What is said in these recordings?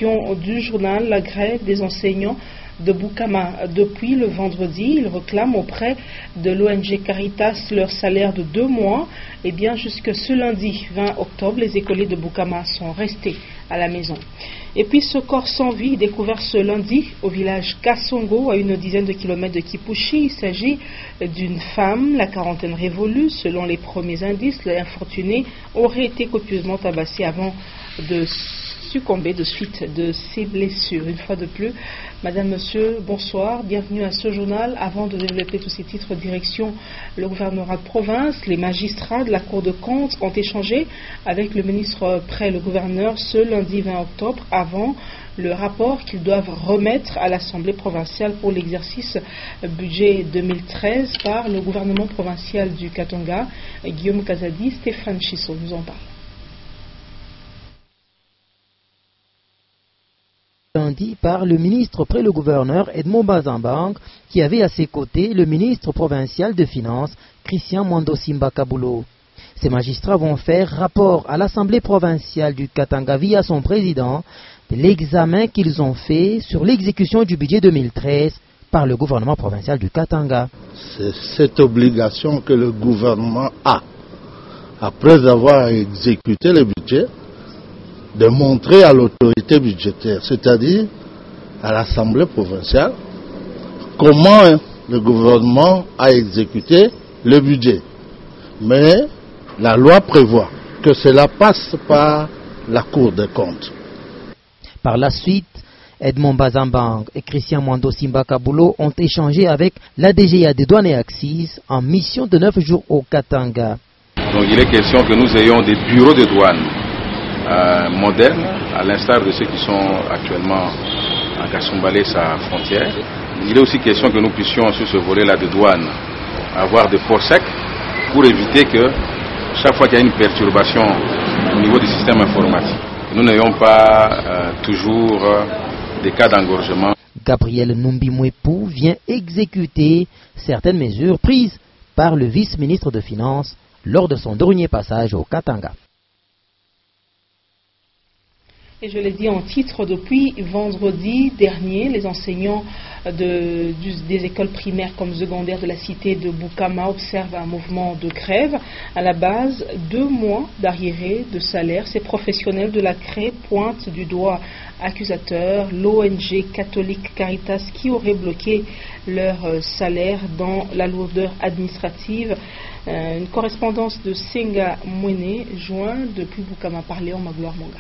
édition du journal La grève des enseignants de Boukama. Depuis le vendredi, ils réclament auprès de l'ONG Caritas leur salaire de 2 mois. Et bien jusque ce lundi 20 octobre, les écoliers de Boukama sont restés à la maison. Et puis ce corps sans vie découvert ce lundi au village Kassongo, à une dizaine de kilomètres de Kipushi. Il s'agit d'une femme, la quarantaine révolue. Selon les premiers indices, l'infortunée aurait été copieusement tabassée avant de succomber de suite de ses blessures. Une fois de plus, Madame, Monsieur, bonsoir, bienvenue à ce journal. Avant de développer tous ces titres, direction le gouvernorat de province, les magistrats de la Cour de compte ont échangé avec le ministre près le gouverneur ce lundi 20 octobre avant le rapport qu'ils doivent remettre à l'Assemblée provinciale pour l'exercice budget 2013 par le gouvernement provincial du Katanga. Guillaume Kazadi, Stéphane Chissot nous en parle. Lundi par le ministre près le gouverneur Edmond Bazambang, qui avait à ses côtés le ministre provincial de Finances Christian Mwando Simba Kabulo. Ces magistrats vont faire rapport à l'Assemblée provinciale du Katanga via son président de l'examen qu'ils ont fait sur l'exécution du budget 2013 par le gouvernement provincial du Katanga. C'est cette obligation que le gouvernement a, après avoir exécuté le budget, de montrer à l'autorité budgétaire, c'est-à-dire à l'Assemblée provinciale, comment le gouvernement a exécuté le budget. Mais la loi prévoit que cela passe par la Cour des comptes. Par la suite, Edmond Bazambang et Christian Mwando Simba Kabulo ont échangé avec la DGA des douanes et Axis en mission de 9 jours au Katanga. Donc il est question que nous ayons des bureaux de douane modernes, à l'instar de ceux qui sont actuellement à Kasumbalé, sa frontière. Il est aussi question que nous puissions sur ce volet-là de douane avoir des ports secs pour éviter que chaque fois qu'il y a une perturbation au niveau du système informatique, nous n'ayons pas toujours des cas d'engorgement. Gabriel Numbi Mwepu vient exécuter certaines mesures prises par le vice-ministre de Finances lors de son dernier passage au Katanga. Et je l'ai dit en titre, depuis vendredi dernier, les enseignants des écoles primaires comme secondaires de la cité de Boukama observent un mouvement de grève. À la base, 2 mois d'arriérés de salaire. Ces professionnels de la CRE pointent du doigt accusateur l'ONG catholique Caritas qui aurait bloqué leur salaire dans la lourdeur administrative. Une correspondance de Senga Mwene joint depuis Boukama par Léon Magloire Monga.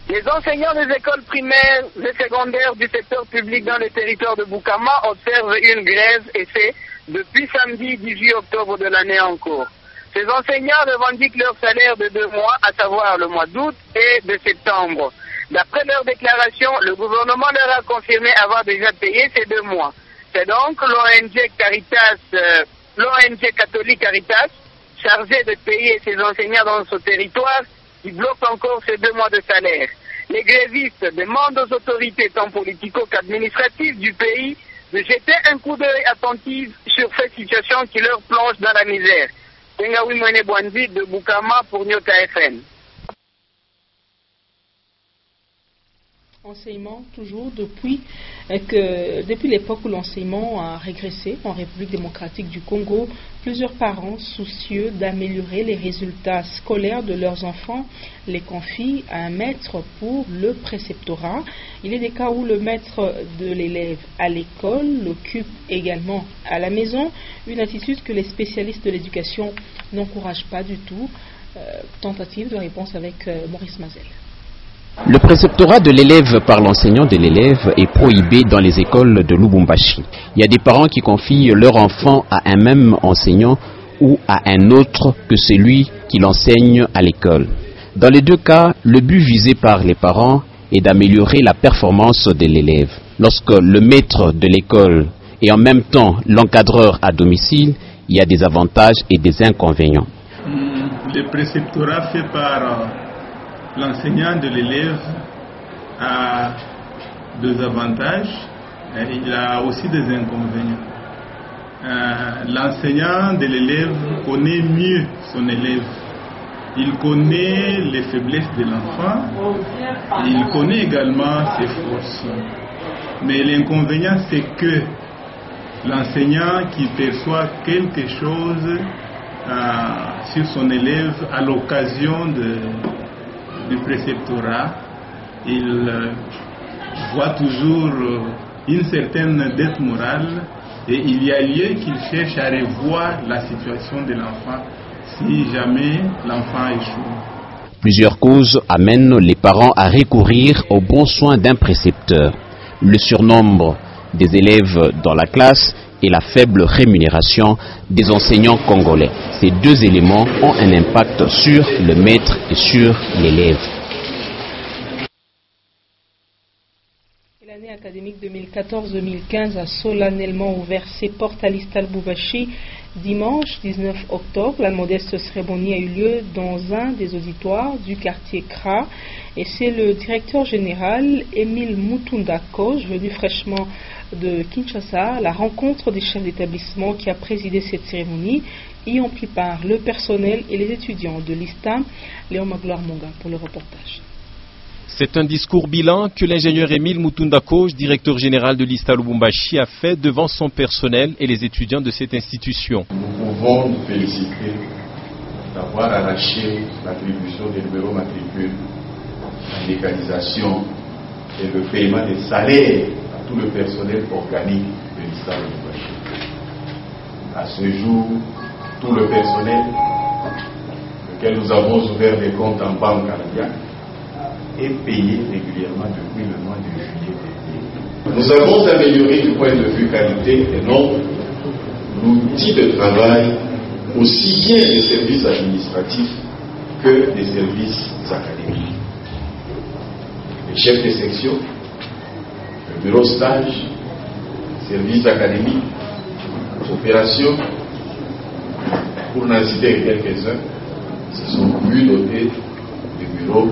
Les enseignants des écoles primaires et secondaires du secteur public dans le territoire de Boukama observent une grève et c'est depuis samedi 18 octobre de l'année en cours. Ces enseignants revendiquent leur salaire de 2 mois, à savoir le mois d'août et de septembre. D'après leur déclaration, le gouvernement leur a confirmé avoir déjà payé ces 2 mois. C'est donc l'ONG Caritas, l'ONG catholique Caritas, chargée de payer ces enseignants dans ce territoire, qui bloque encore ces 2 mois de salaire. Les grévistes demandent aux autorités tant politico qu'administratives du pays de jeter un coup d'œil attentif sur cette situation qui leur plonge dans la misère. Tengawi Mwene Bwanzi de Boukama pour Nyota FM. Enseignement toujours depuis l'époque où l'enseignement a régressé en République démocratique du Congo, plusieurs parents soucieux d'améliorer les résultats scolaires de leurs enfants les confient à un maître pour le préceptorat. Il est des cas où le maître de l'élève à l'école l'occupe également à la maison, une attitude que les spécialistes de l'éducation n'encouragent pas du tout. Tentative de réponse avec Maurice Mazel. Le préceptorat de l'élève par l'enseignant de l'élève est prohibé dans les écoles de Lubumbashi. Il y a des parents qui confient leur enfant à un même enseignant ou à un autre que celui qui l'enseigne à l'école. Dans les 2 cas, le but visé par les parents est d'améliorer la performance de l'élève. Lorsque le maître de l'école est en même temps l'encadreur à domicile, il y a des avantages et des inconvénients. Le préceptorat fait par l'enseignant de l'élève a des avantages, il a aussi des inconvénients. L'enseignant de l'élève connaît mieux son élève il connaît les faiblesses de l'enfant, il connaît également ses forces. Mais l'inconvénient, c'est que l'enseignant qui perçoit quelque chose sur son élève à l'occasion du préceptorat, il voit toujours une certaine dette morale et il y a lieu qu'il cherche à revoir la situation de l'enfant si jamais l'enfant échoue. Plusieurs causes amènent les parents à recourir aux bons soins d'un précepteur. Le surnombre des élèves dans la classe et la faible rémunération des enseignants congolais. Ces deux éléments ont un impact sur le maître et sur l'élève. L'année académique 2014-2015 a solennellement ouvert ses portes à l'Istal Boubachi. Dimanche 19 octobre, la modeste cérémonie a eu lieu dans un des auditoires du quartier Kra et c'est le directeur général Émile Mutunda Koj, venu fraîchement de Kinshasa, la rencontre des chefs d'établissement qui a présidé cette cérémonie, y ont pris part le personnel et les étudiants de l'ISTA. Léon Magloire Monga pour le reportage. C'est un discours bilan que l'ingénieur Émile Mutunda Koj, directeur général de l'ISTA Lubumbashi, a fait devant son personnel et les étudiants de cette institution. Nous pouvons nous féliciter d'avoir arraché l'attribution des numéros matricules, la légalisation et le paiement des salaires à tout le personnel organique de l'ISTA Lubumbashi. À ce jour, tout le personnel lequel nous avons ouvert des comptes en banque canadienne est payé régulièrement depuis le mois de juillet dernier. Nous avons amélioré du point de vue qualité et nombre l'outil de travail aussi bien des services administratifs que des services académiques. Les chefs de section, le bureau stage, services académiques, opérations, pour n'en citer que quelques-uns, se sont vus dotés de bureaux.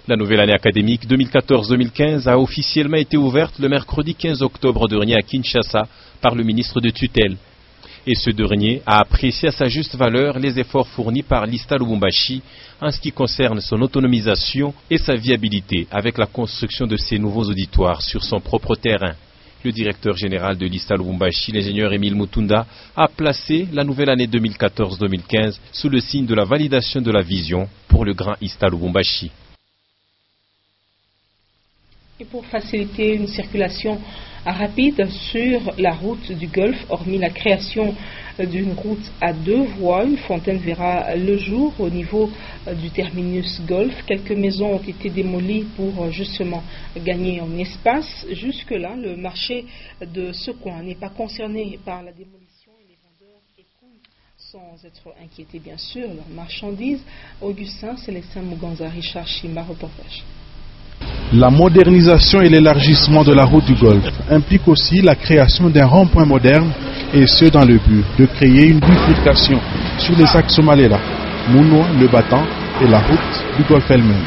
La nouvelle année académique 2014-2015 a officiellement été ouverte le mercredi 15 octobre dernier à Kinshasa par le ministre de tutelle. Et ce dernier a apprécié à sa juste valeur les efforts fournis par l'ISTA Lubumbashi en ce qui concerne son autonomisation et sa viabilité avec la construction de ces nouveaux auditoires sur son propre terrain. Le directeur général de l'ISTA Lubumbashi, l'ingénieur Émile Mutunda, a placé la nouvelle année 2014-2015 sous le signe de la validation de la vision pour le grand ISTA Lubumbashi. Et pour faciliter une circulation rapide sur la route du Golfe, hormis la création d'une route à 2 voies, une fontaine verra le jour au niveau du terminus Golfe. Quelques maisons ont été démolies pour justement gagner en espace. Jusque-là, le marché de ce coin n'est pas concerné par la démolition et les vendeurs écoulent sans être inquiétés bien sûr leurs marchandises. Augustin Célestin Muganza, Richard Chimba, reportage. La modernisation et l'élargissement de la route du Golfe implique aussi la création d'un rond-point moderne et ce dans le but de créer une bifurcation sur les axes Somalela, Mounoua, le Battant et la route du Golfe elle-même.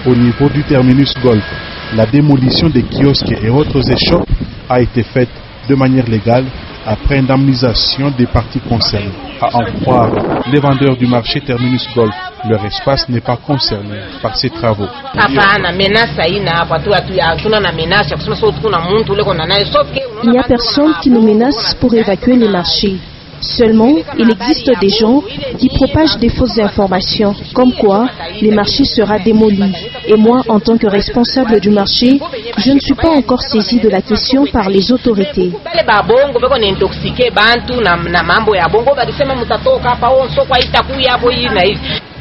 Au niveau du terminus Golfe, la démolition des kiosques et autres échoppes a été faite de manière légale après indemnisation des parties concernées. À en croire les vendeurs du marché terminus Golfe, leur espace n'est pas concerné par ces travaux. Il n'y a personne qui nous menace pour évacuer les marchés. Seulement, il existe des gens qui propagent des fausses informations, comme quoi les marchés seront démolis. Et moi, en tant que responsable du marché, je ne suis pas encore saisi de la question par les autorités.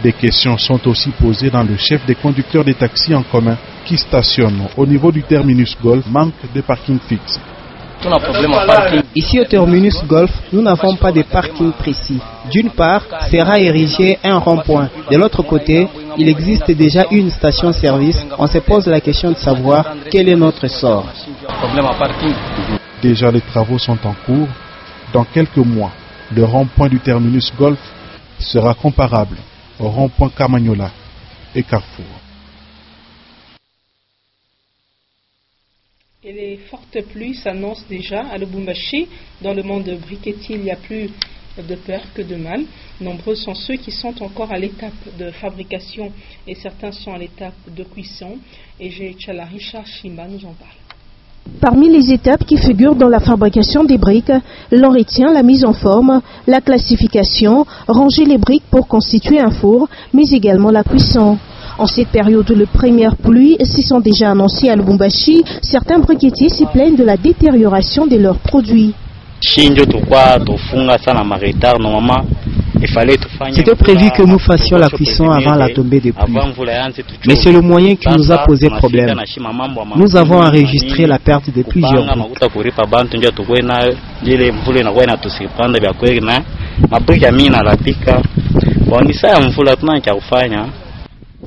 Des questions sont aussi posées dans le chef des conducteurs des taxis en commun qui stationnent au niveau du terminus Golfe, manque de parking fixe. Ici au terminus Golfe, nous n'avons pas de parking précis. D'une part, sera érigé un rond-point. De l'autre côté, il existe déjà une station-service. On se pose la question de savoir quel est notre sort. Déjà les travaux sont en cours. Dans quelques mois, le rond-point du terminus Golfe sera comparable au rond-point Kamanyola et Carrefour. Et les fortes pluies s'annoncent déjà à Lubumbashi. Dans le monde briquetier, il y a plus de peur que de mal. Nombreux sont ceux qui sont encore à l'étape de fabrication et certains sont à l'étape de cuisson. Et Richard Chimba nous en parle. Parmi les étapes qui figurent dans la fabrication des briques, l'on retient la mise en forme, la classification, ranger les briques pour constituer un four, mais également la cuisson. En cette période où les premières pluies s'y sont déjà annoncées à Lubumbashi, certains briquetiers s'y plaignent de la détérioration de leurs produits. C'était prévu que nous fassions la cuisson avant la tombée des pluies. Mais c'est le moyen qui nous a posé problème. Nous avons enregistré la perte de plusieurs briques.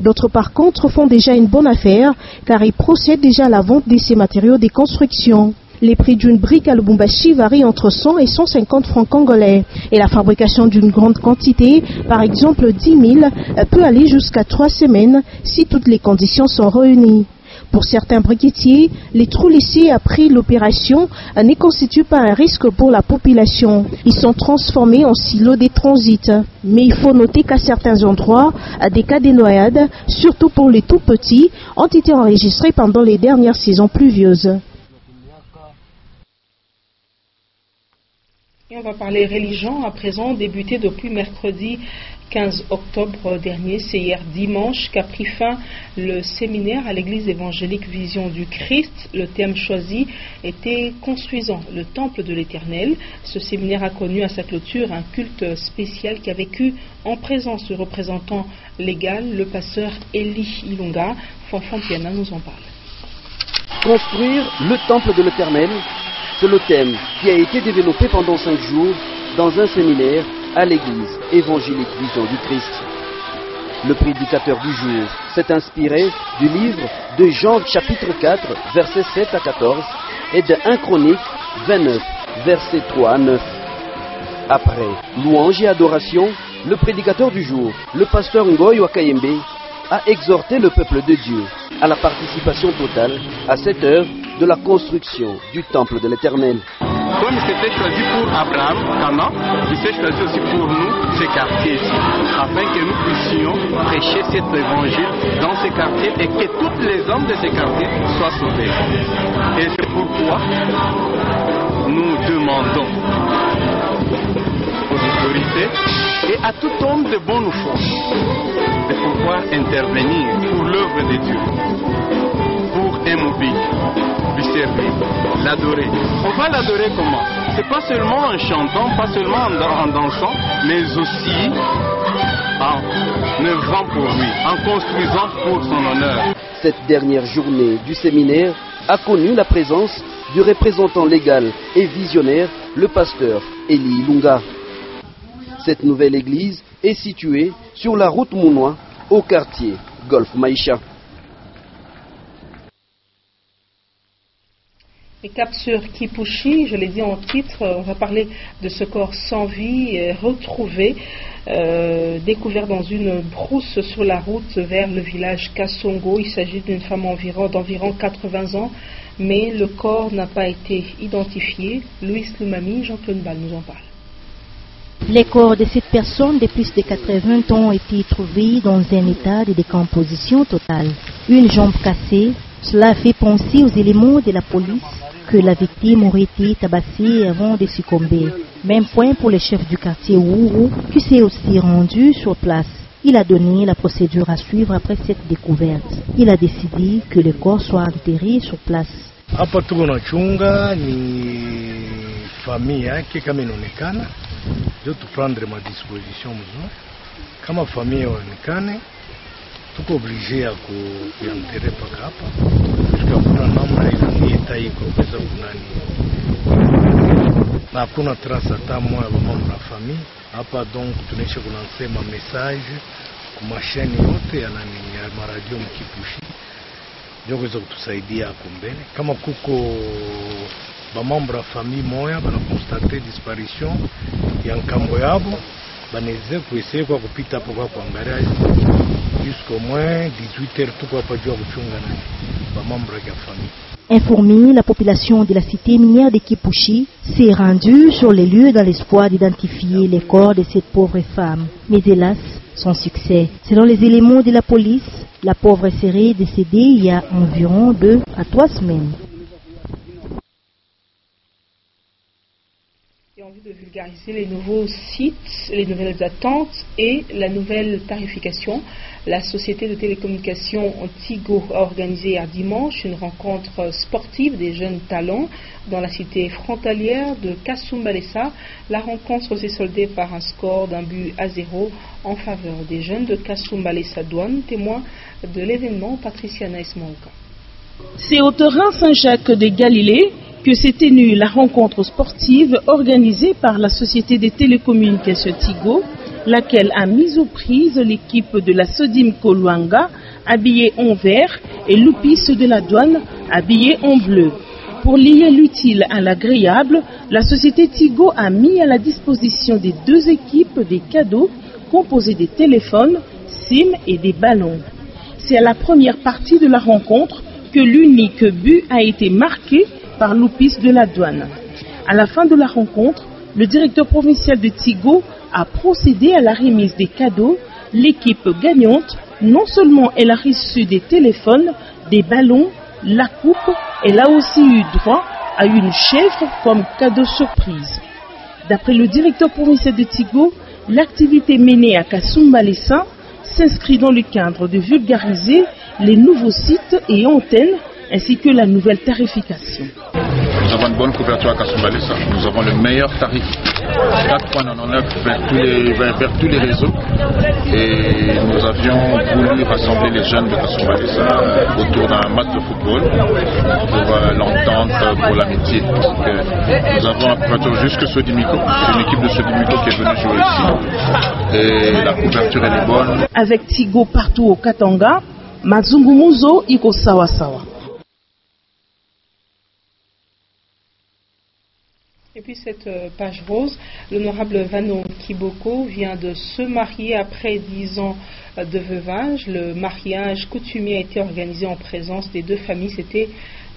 D'autres par contre font déjà une bonne affaire car ils procèdent déjà à la vente de ces matériaux de construction. Les prix d'une brique à Lubumbashi varient entre 100 et 150 francs congolais. Et la fabrication d'une grande quantité, par exemple 10 000, peut aller jusqu'à 3 semaines si toutes les conditions sont réunies. Pour certains briquetiers, les trous laissés après l'opération ne constituent pas un risque pour la population. Ils sont transformés en silos de transit. Mais il faut noter qu'à certains endroits, des cas de noyades, surtout pour les tout petits, ont été enregistrés pendant les dernières saisons pluvieuses. Et on va parler religion à présent, débuté depuis mercredi 15 octobre dernier. C'est hier dimanche qu'a pris fin le séminaire à l'église évangélique Vision du Christ. Le thème choisi était Construisant le temple de l'Éternel. Ce séminaire a connu à sa clôture un culte spécial qui a vécu en présence du représentant légal, le pasteur Eli Ilunga. Fanfan Piana nous en parle. Construire le temple de l'Éternel, c'est le thème qui a été développé pendant 5 jours dans un séminaire à l'église évangélique Vision du Christ. Le prédicateur du jour s'est inspiré du livre de Jean chapitre 4 versets 7 à 14 et de 1 Chronique 29 versets 3 à 9. Après louange et adoration, le prédicateur du jour, le pasteur Ngoy Wakayembe, a exhorté le peuple de Dieu à la participation totale à cette œuvre de la construction du temple de l'Éternel. Comme c'était choisi pour Abraham, Cana, il s'est choisi aussi pour nous, ces quartiers-ci, afin que nous puissions prêcher cet évangile dans ces quartiers et que tous les hommes de ces quartiers soient sauvés. Et c'est pourquoi nous demandons aux autorités et à tout homme de bonne foi de pouvoir intervenir pour l'œuvre de Dieu, pour un mobile, lui servir, l'adorer. On va l'adorer comment? C'est pas seulement en chantant, pas seulement en dansant, mais aussi en œuvrant pour lui, en construisant pour son honneur. Cette dernière journée du séminaire a connu la présence du représentant légal et visionnaire, le pasteur Eli Ilunga. Cette nouvelle église est située sur la route Mounois, au quartier Golf Maïcha. Et cap sur Kipushi, je l'ai dit en titre, on va parler de ce corps sans vie retrouvé, découvert dans une brousse sur la route vers le village Kassongo. Il s'agit d'une femme d'environ 80 ans, mais le corps n'a pas été identifié. Louis Lumami, Jean-Claude Ball nous en parle. Les corps de cette personne de plus de 80 ans ont été trouvés dans un état de décomposition totale. Une jambe cassée, cela fait penser aux éléments de la police que la victime aurait été tabassée avant de succomber. Même point pour le chef du quartier Ouro qui s'est aussi rendu sur place. Il a donné la procédure à suivre après cette découverte. Il a décidé que le corps soit enterré sur place. Hapa tuko na chunga ni familia yake kama inaonekana, ndio tuprendre ma disposition mzuri. Kama familia inaonekane, tuko obligé ya kuenterrer paka hapa. Tukakuna namna ile iko pesa kunani. Na hakuna trace hata moja ya mambo na familia. Hapa donc tunaisha kunasema message kwa mashine yote ya nani ya maradio mkipushi. Ndio kuweza kutusaidia hapo mbele. Kama kuko bamambra famille moya bana constate disparition ya nkambo yabo, banaweza kuesea kwa kupita hapo kwa kuangalia jusqu'au moins 18h tuko hapa jua kuchunga nani bamambra ya famille. Informée, la population de la cité minière de Kipushi s'est rendue sur les lieux dans l'espoir d'identifier les corps de cette pauvre femme. Mais hélas, sans succès. Selon les éléments de la police, la pauvre serait décédée il y a environ 2 à 3 semaines. En vue de vulgariser les nouveaux sites, les nouvelles attentes et la nouvelle tarification, la société de télécommunications Tigo a organisé hier dimanche une rencontre sportive des jeunes talents dans la cité frontalière de Kasumbalesa. La rencontre s'est soldée par un score d'1-0 en faveur des jeunes de Kasumbalesa Douane, témoin de l'événement Patricia Naismauka. C'est au terrain Saint-Jacques de Galilée que s'est tenue la rencontre sportive organisée par la société des télécommunications Tigo, laquelle a mis aux prises l'équipe de la Sodim Kolwanga, habillée en vert, et Lupis de la Douane, habillée en bleu. Pour lier l'utile à l'agréable, la société Tigo a mis à la disposition des 2 équipes des cadeaux composés des téléphones, SIM et des ballons. C'est à la première partie de la rencontre que l'unique but a été marqué par Lupis de la Douane. À la fin de la rencontre, le directeur provincial de Tigo a procédé à la remise des cadeaux. L'équipe gagnante, non seulement elle a reçu des téléphones, des ballons, la coupe, elle a aussi eu droit à une chèvre comme cadeau surprise. D'après le directeur provincial de Tigo, l'activité menée à Kasumbalesa s'inscrit dans le cadre de vulgariser les nouveaux sites et antennes ainsi que la nouvelle tarification. Nous avons une bonne couverture à Kasumbalesa. Nous avons le meilleur tarif, 4,99 vers tous les réseaux. Et nous avions voulu rassembler les jeunes de Kasumbalesa autour d'un match de football pour l'entente, pour l'amitié. Nous avons une couverture jusque Sodimiko. C'est une équipe de Sodimiko qui est venue jouer ici. Et la couverture elle est bonne. Avec Tigo partout au Katanga, Mazungumuzo iko sawa sawa. Et puis cette page rose, l'honorable Vano Kiboko vient de se marier après 10 ans de veuvage. Le mariage coutumier a été organisé en présence des 2 familles. C'était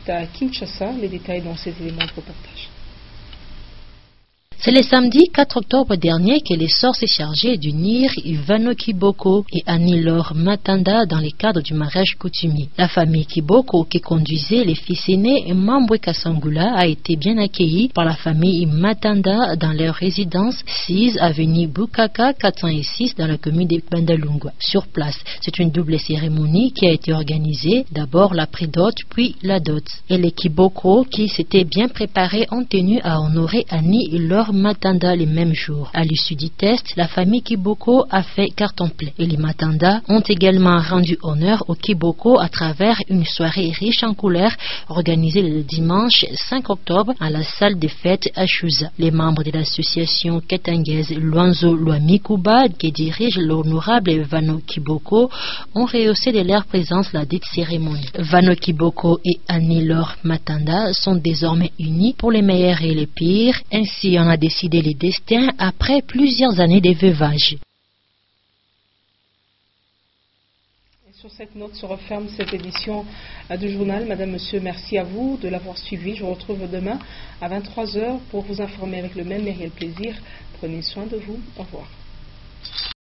à Kinshasa. Les détails dans ces éléments de reportage. C'est le samedi 4 octobre dernier que les sœurs s'est chargées d'unir Ivano Kiboko et Annie-Laure Matanda dans le cadre du mariage coutumier. La famille Kiboko, qui conduisait les fils aînés Mambwe Kasangula, a été bien accueillie par la famille Matanda dans leur résidence 6 avenue Bukaka 406 dans la commune de Bandalungwa. Sur place, c'est une double cérémonie qui a été organisée, d'abord la pré-dot puis la dot. Et les Kiboko, qui s'étaient bien préparés, ont tenu à honorer Annie-Laure Matanda les mêmes jours. À l'issue du test, la famille Kiboko a fait carton plein et les Matanda ont également rendu honneur aux Kiboko à travers une soirée riche en couleurs organisée le dimanche 5 octobre à la salle des fêtes à Chuza. Les membres de l'association katangaise Luanzo Luamikuba qui dirige l'honorable Vano Kiboko ont rehaussé de leur présence la dite cérémonie. Vano Kiboko et Annie-Laure Matanda sont désormais unis pour les meilleurs et les pires. Ainsi, on a décidé les destins après plusieurs années de veuvage. Sur cette note se referme cette édition du journal. Madame, Monsieur, merci à vous de l'avoir suivi. Je vous retrouve demain à 23h pour vous informer avec le même et réel plaisir. Prenez soin de vous. Au revoir.